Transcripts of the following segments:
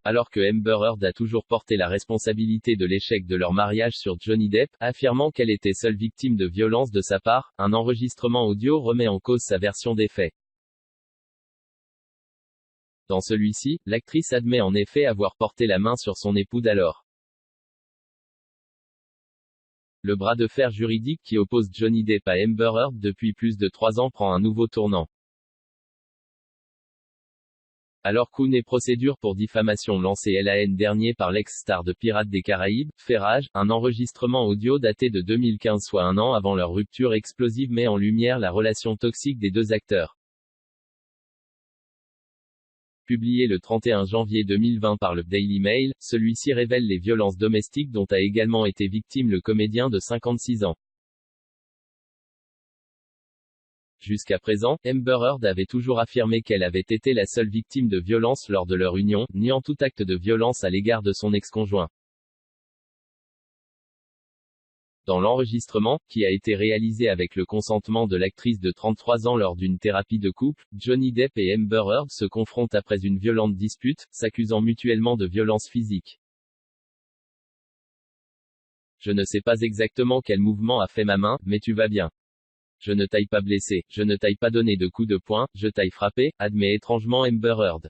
alors que Amber Heard a toujours porté la responsabilité de l'échec de leur mariage sur Johnny Depp, affirmant qu'elle était seule victime de violences de sa part. Un enregistrement audio remet en cause sa version des faits. Dans celui-ci, l'actrice admet en effet avoir porté la main sur son époux d'alors. Le bras de fer juridique qui oppose Johnny Depp à Amber Heard depuis plus de 3 ans prend un nouveau tournant. Alors qu'une procédure pour diffamation lancée l'an dernier par l'ex-star de Pirates des Caraïbes, fait rage, un enregistrement audio daté de 2015, soit un an avant leur rupture explosive, met en lumière la relation toxique des deux acteurs. Publié le 31 janvier 2020 par le Daily Mail, celui-ci révèle les violences domestiques dont a également été victime le comédien de 56 ans. Jusqu'à présent, Amber Heard avait toujours affirmé qu'elle avait été la seule victime de violences lors de leur union, niant tout acte de violence à l'égard de son ex-conjoint. Dans l'enregistrement, qui a été réalisé avec le consentement de l'actrice de 33 ans lors d'une thérapie de couple, Johnny Depp et Amber Heard se confrontent après une violente dispute, s'accusant mutuellement de violences physiques. Je ne sais pas exactement quel mouvement a fait ma main, mais tu vas bien. Je ne t'aille pas blessé, je ne t'aille pas donné de coups de poing, je t'aille frappé, admet étrangement Amber Heard.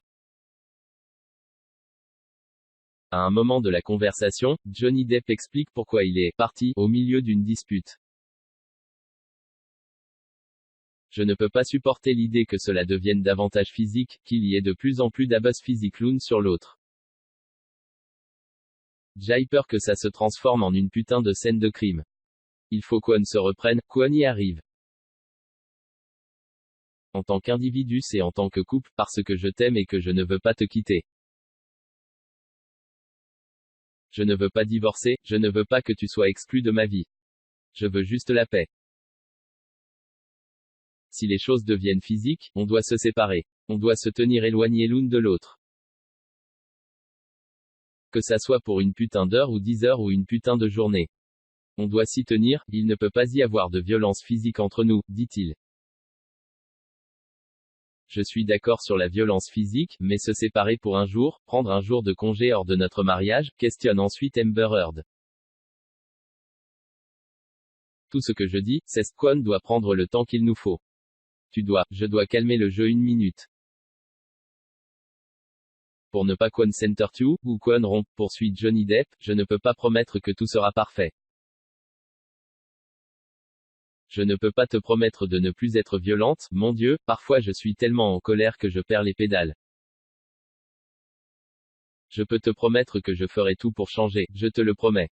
À un moment de la conversation, Johnny Depp explique pourquoi il est parti au milieu d'une dispute. Je ne peux pas supporter l'idée que cela devienne davantage physique, qu'il y ait de plus en plus d'abus physiques l'une sur l'autre. J'ai peur que ça se transforme en une putain de scène de crime. Il faut qu'on se reprenne, qu'on y arrive. En tant qu'individu et en tant que couple, parce que je t'aime et que je ne veux pas te quitter. Je ne veux pas divorcer, je ne veux pas que tu sois exclu de ma vie. Je veux juste la paix. Si les choses deviennent physiques, on doit se séparer. On doit se tenir éloignés l'une de l'autre. Que ça soit pour une putain d'heure ou 10 heures ou une putain de journée. On doit s'y tenir, il ne peut pas y avoir de violence physique entre nous, dit-il. Je suis d'accord sur la violence physique, mais se séparer pour un jour, prendre un jour de congé hors de notre mariage, questionne ensuite Amber Heard. Tout ce que je dis, c'est qu'on doit prendre le temps qu'il nous faut. Je dois calmer le jeu une minute. Pour ne pas qu'on s'entertue, ou qu'on rompe, poursuit Johnny Depp, je ne peux pas promettre que tout sera parfait. Je ne peux pas te promettre de ne plus être violente, mon Dieu, parfois je suis tellement en colère que je perds les pédales. Je peux te promettre que je ferai tout pour changer, je te le promets.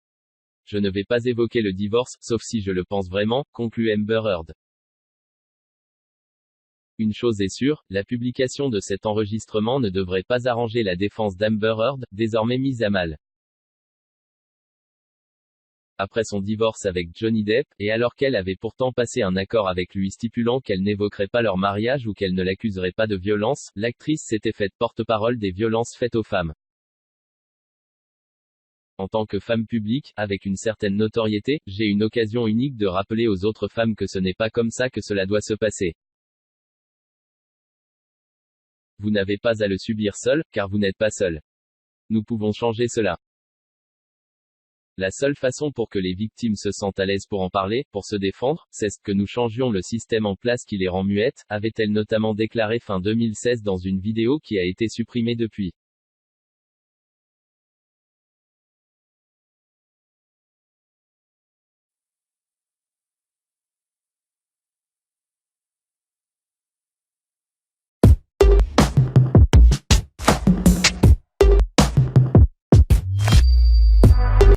Je ne vais pas évoquer le divorce, sauf si je le pense vraiment, conclut Amber Heard. Une chose est sûre, la publication de cet enregistrement ne devrait pas arranger la défense d'Amber Heard, désormais mise à mal. Après son divorce avec Johnny Depp, et alors qu'elle avait pourtant passé un accord avec lui stipulant qu'elle n'évoquerait pas leur mariage ou qu'elle ne l'accuserait pas de violence, l'actrice s'était faite porte-parole des violences faites aux femmes. En tant que femme publique, avec une certaine notoriété, j'ai une occasion unique de rappeler aux autres femmes que ce n'est pas comme ça que cela doit se passer. Vous n'avez pas à le subir seul, car vous n'êtes pas seul. Nous pouvons changer cela. La seule façon pour que les victimes se sentent à l'aise pour en parler, pour se défendre, c'est que nous changions le système en place qui les rend muettes, avait-elle notamment déclaré fin 2016 dans une vidéo qui a été supprimée depuis.